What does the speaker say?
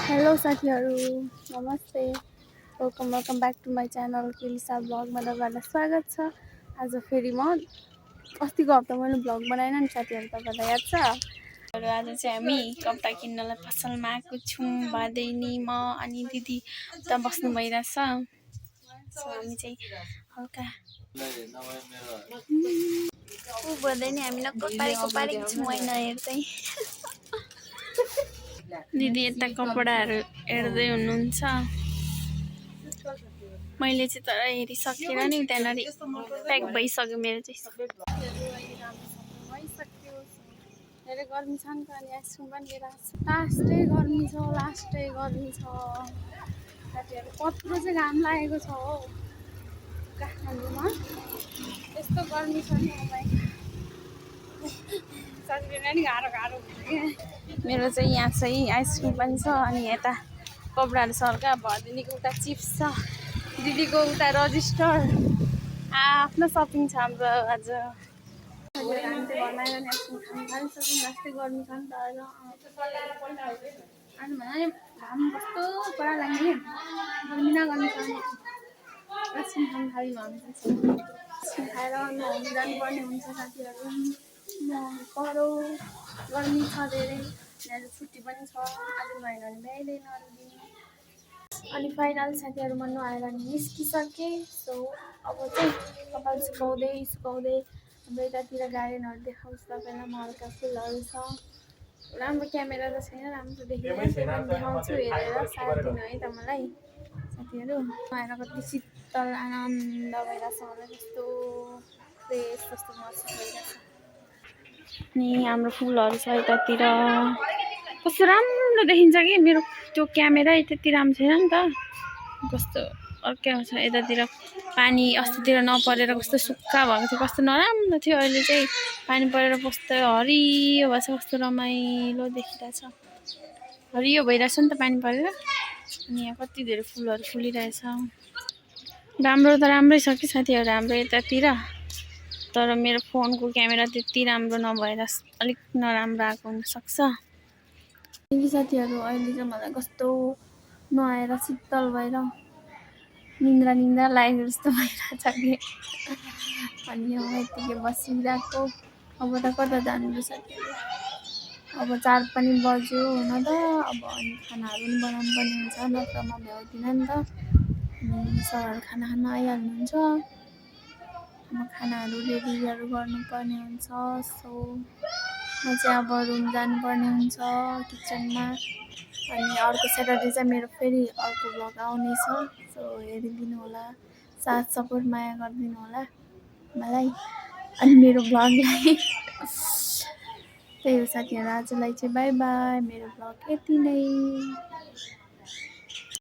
Hello साथीहरू, नमस्ते। Welcome back to my channel केलिसा ब्लगमा तपाईँहरूलाई स्वागत छ। आज फेरि म अस्तिको हप्ता मैले भ्लग बनाएन नि साथीहरू, तपाईँलाई याद छ? आज चाहिँ हामी कपडा किन्नलाई पसलमा आएको छौँ। भादेनी म अनि दिदी उता बस्नु भइरहेछ। सो हामी चाहिँ हल्का भादेनी हामी नक्क पारेको छौँ होइन हेर्दै। दिदी यता कपडाहरू हेर्दै हुनुहुन्छ। मैले चाहिँ तर हेरिसकेर नि त्यहाँनिर प्याक भइसक्यो मेरो चाहिँ। धेरै गर्मी छ नि त अनि आइसक्रिम पनि लिएर आएको छु। लास्टै गर्मी छ साथीहरू। कत्रो चाहिँ घाम लागेको छ हौ काठमाडौँमा। यस्तो गर्मी छ नि साथीहरू नि गाह्रो हुन्छ। मेरो चाहिँ यहाँ चाहिँ आइसक्रिम पनि छ अनि यता कपडाहरू छ हल्का। भदिनीको उता चिप्स छ, दिदीको उता रजिस्टर। आफ्नो सपिङ छ हाम्रो आज। हामी चाहिँ घरमा आएर नि आइसक्रिम खानु थालिसक्यौँ। लास्टै गर्मी छ नि त अहिले। अनि भने घाम कस्तो कडा लाग्ने गर्मी नगर्मी छ नि आइसक्रिम खानु थाल्यौँ हामी चाहिँ। आइसक्रिम खाएर नुहाउनु जानुपर्ने हुन्छ साथीहरू। परो गर्मी छ धेरै। आज छुट्टी पनि छ। आज नुहाएन भने भ्याइँदैन अरू दिन। अनि फाइनल साथीहरू म नुहाएर निस्किसकेँ। सो अब चाहिँ कपाल सुकाउँदै हाम्रो यतातिर गार्डनहरू देखाउँछु तपाईँलाई। म हल्का फुलहरू छ। राम्रो क्यामेरा त छैन, राम्रो देखिँदैन, देखाउँछु हेरेर साथ दिनु है त मलाई साथीहरू। नुहाएर कति शीतल आनन्द भइरहेछ मलाई, कस्तो फ्रेस कस्तो महसुस भइरहेछ। अनि हाम्रो फुलहरू छ यतातिर, कस्तो राम्रो देखिन्छ कि मेरो त्यो क्यामेरा त्यति राम्रो छैन नि त। कस्तो अर्कै आउँछ यतातिर। पानी अस्तितिर नपरेर कस्तो सुक्खा भएको थियो, कस्तो नराम्रो थियो। अहिले चाहिँ पानी परेर कस्तो हरियो भएछ, कस्तो रमाइलो देखिरहेछ। हरियो भइरहेछ नि त पानी परेर। अनि यहाँ कति धेरै फुलहरू फुलिरहेछ। राम्रो त राम्रै छ कि साथीहरू हाम्रो यतातिर, तर मेरो फोनको क्यामेरा त्यति राम्रो नभएर अलिक नराम्रो आएको हुनसक्छ कि साथीहरू। अहिले चाहिँ मलाई कस्तो नुहाएर शीतल भएर निन्द्रा लागेको जस्तो भइरहेछ कि। अनि म यतिकै बसिरहेको। अब त कता जानु र साथीहरू। अब 4 पनि बज्यो हुन त। अब अनि खानाहरू पनि बनाउनु पर्ने हुन्छ, नत्र म भ्याउँदिनँ नि त। अनि सरहरू खाना खान आइहाल्नुहुन्छ। म खानाहरू रेडीहरू गर्नुपर्ने हुन्छ। सो म चाहिँ अब रुम जानुपर्ने हुन्छ किचनमा। अनि अर्को स्याटरडे चाहिँ मेरो फेरि अर्को भ्लग आउनेछ। सो हेरिदिनु होला, साथ सपोर्ट माया गरिदिनु होला मलाई अनि मेरो भ्लगलाई। त्यही हो साथीहरू, आजलाई चाहिँ बाई बाई। मेरो भ्लग यति नै।